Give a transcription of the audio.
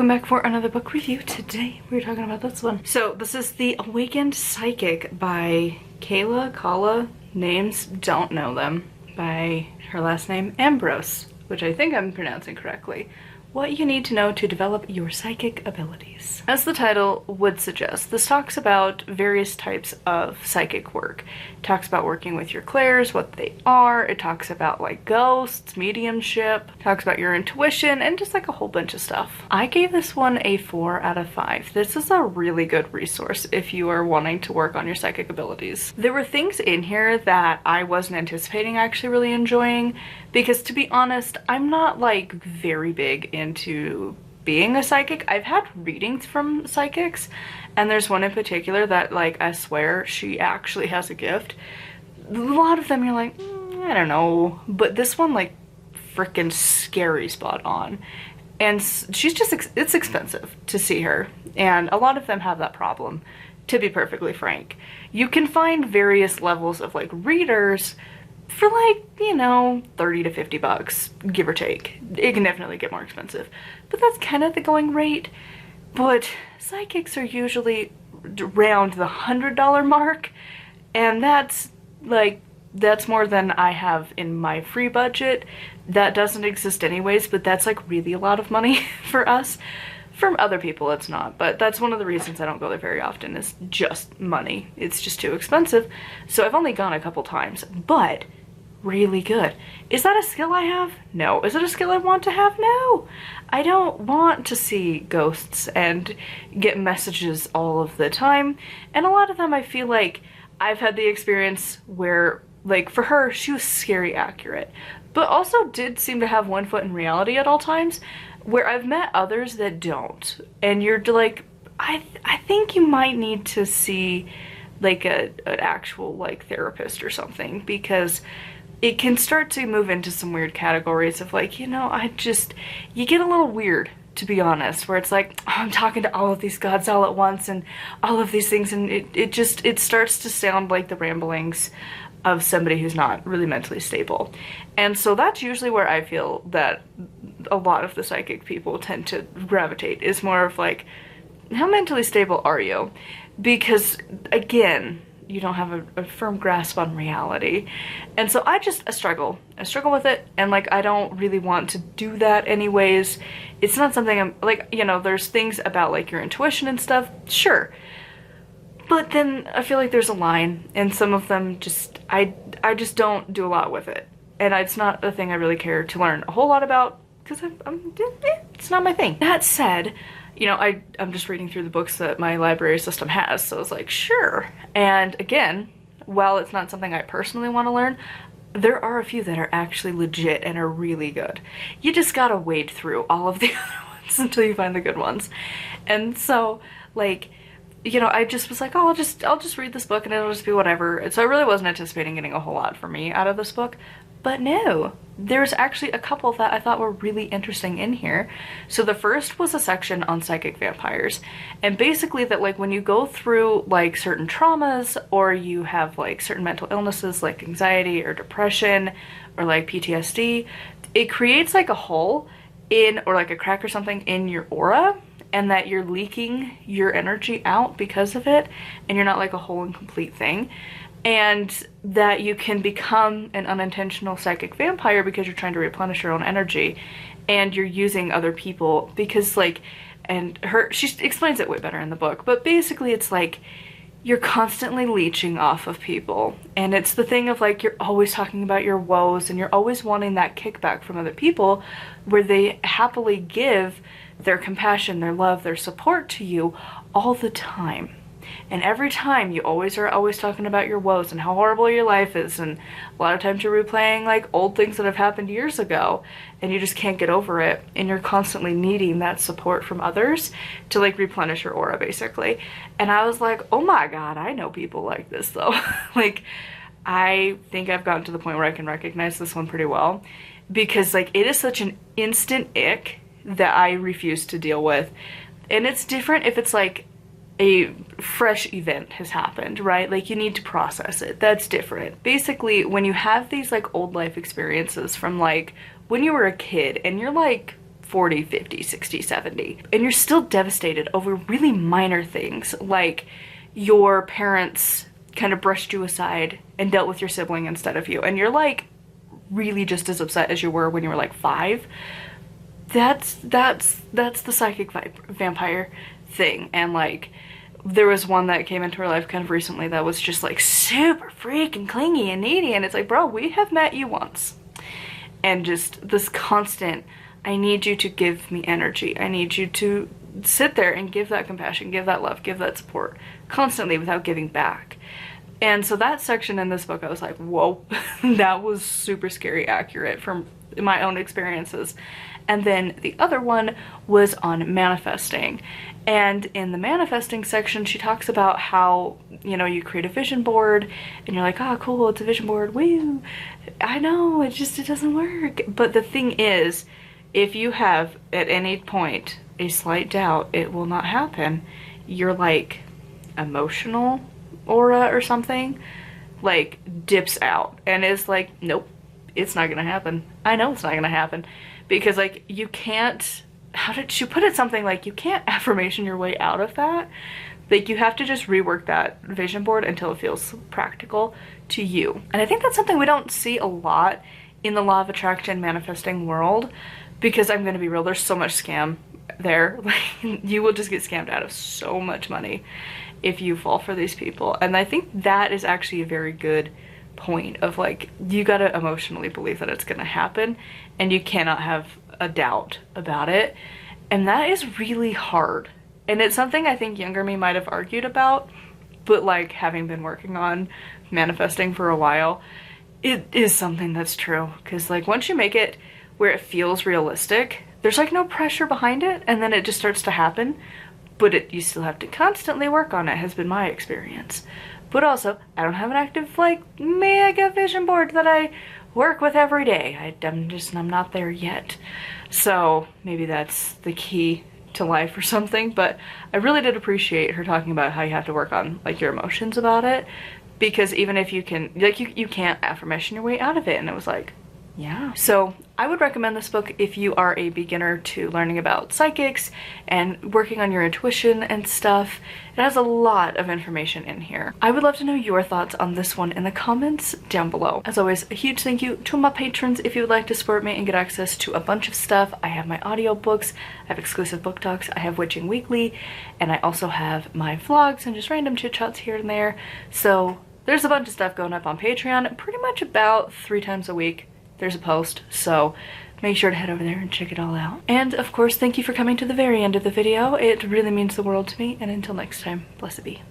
welcome back for another book review. Today we're talking about this one. So this is The Awakened Psychic by Kala, names, don't know them, by her last name Ambrose, which I think I'm pronouncing correctly. What you need to know to develop your psychic abilities. As the title would suggest, this talks about various types of psychic work. It talks about working with your clairs, what they are. It talks about like ghosts, mediumship, talks about your intuition, and just like a whole bunch of stuff. I gave this one a 4 out of 5. This is a really good resource if you are wanting to work on your psychic abilities. There were things in here that I wasn't anticipating actually really enjoying, because to be honest, I'm not like very big into being a psychic. I've had readings from psychics, and there's one in particular that like I swear she actually has a gift. A lot of them you're like, I don't know, but this one like freaking scary spot on. And she's just, it's expensive to see her, and a lot of them have that problem, to be perfectly frank. You can find various levels of like readers for like, you know, 30 to 50 bucks, give or take. It can definitely get more expensive, but that's kind of the going rate. But psychics are usually around the $100 mark, and that's like, that's more than I have in my free budget. That doesn't exist anyways, but that's like really a lot of money for us. From other people it's not, but that's one of the reasons I don't go there very often, is just money. It's just too expensive. So I've only gone a couple times, but really good. Is that a skill I have? No. Is it a skill I want to have? No. I don't want to see ghosts and get messages all of the time, and a lot of them I feel like I've had the experience where, like, for her she was scary accurate, but also did seem to have one foot in reality at all times, where I've met others that don't, and you're like, I think you might need to see like an actual like therapist or something, because it can start to move into some weird categories of like, you know, you get a little weird, to be honest, where it's like, oh, I'm talking to all of these gods all at once and all of these things, and it starts to sound like the ramblings of somebody who's not really mentally stable. And so that's usually where I feel that a lot of the psychic people tend to gravitate, is more of like, how mentally stable are you? Because again, you don't have a firm grasp on reality. And so I struggle with it, and like I don't really want to do that anyways. It's not something I'm like, you know, there's things about like your intuition and stuff, sure, but then I feel like there's a line, and some of them just I just don't do a lot with it, and it's not a thing I really care to learn a whole lot about, because it's not my thing. That said, you know, I'm just reading through the books that my library system has, so I was like, sure. And again, while it's not something I personally want to learn, there are a few that are actually legit and are really good. You just gotta wade through all of the other ones until you find the good ones. And so, like, you know, I just was like, oh, I'll just read this book and it'll just be whatever. And so I really wasn't anticipating getting a whole lot for me out of this book. But no, there's actually a couple that I thought were really interesting in here. So the first was a section on psychic vampires, and basically that like when you go through like certain traumas, or you have like certain mental illnesses like anxiety or depression or like PTSD, it creates like a hole in, or like a crack or something in your aura, and that you're leaking your energy out because of it, and you're not like a whole and complete thing. And that you can become an unintentional psychic vampire because you're trying to replenish your own energy, and you're using other people because like, and she explains it way better in the book, but basically it's like you're constantly leeching off of people, and it's the thing of like, you're always talking about your woes, and you're always wanting that kickback from other people, where they happily give their compassion, their love, their support to you all the time. And every time you are always talking about your woes and how horrible your life is, and a lot of times you're replaying like old things that have happened years ago, and you just can't get over it, and you're constantly needing that support from others to like replenish your aura basically. And I was like, oh my god, I know people like this though. Like, I think I've gotten to the point where I can recognize this one pretty well, because like it is such an instant ick that I refuse to deal with. And it's different if it's like a fresh event has happened, right? Like you need to process it. That's different. Basically, when you have these like old life experiences from like when you were a kid and you're like 40, 50, 60, 70. And you're still devastated over really minor things, like your parents kind of brushed you aside and dealt with your sibling instead of you. And you're like really just as upset as you were when you were like 5. That's the psychic vampire thing. And like, there was one that came into her life kind of recently that was just like super freaking clingy and needy, and it's like, bro, we have met you once. And just this constant, I need you to give me energy. I need you to sit there and give that compassion, give that love, give that support constantly without giving back. And so that section in this book, I was like, whoa, that was super scary accurate from my own experiences. And then the other one was on manifesting. And in the manifesting section, she talks about how, you know, you create a vision board and you're like, oh, cool, it's a vision board. Woo! I know, it doesn't work. But the thing is, if you have at any point a slight doubt it will not happen, your like emotional aura or something like dips out and is like, nope, it's not gonna happen. I know it's not gonna happen. Because like, you can't, how did she put it, something like, you can't affirmation your way out of that. Like, you have to just rework that vision board until it feels practical to you. And I think that's something we don't see a lot in the law of attraction manifesting world, because I'm gonna be real, there's so much scam there. Like, you will just get scammed out of so much money if you fall for these people. And I think that is actually a very good point of like, you gotta emotionally believe that it's gonna happen and you cannot have a doubt about it. And that is really hard. And it's something I think younger me might have argued about, but like, having been working on manifesting for a while, it is something that's true. Because like, once you make it where it feels realistic, there's like no pressure behind it, and then it just starts to happen. But you still have to constantly work on it, has been my experience. But also, I don't have an active like mega vision board that I work with every day. I'm not there yet. So maybe that's the key to life or something. But I really did appreciate her talking about how you have to work on like your emotions about it, because even if you can, like, you can't affirmation your way out of it. And it was like, yeah. So I would recommend this book if you are a beginner to learning about psychics and working on your intuition and stuff. It has a lot of information in here. I would love to know your thoughts on this one in the comments down below. As always, a huge thank you to my patrons. If you would like to support me and get access to a bunch of stuff, I have my audiobooks, I have exclusive book talks, I have Witching Weekly, and I also have my vlogs and just random chit chats here and there. So there's a bunch of stuff going up on Patreon, pretty much about 3 times a week. There's a post, so make sure to head over there and check it all out. And of course, thank you for coming to the very end of the video. It really means the world to me, and until next time, blessed be.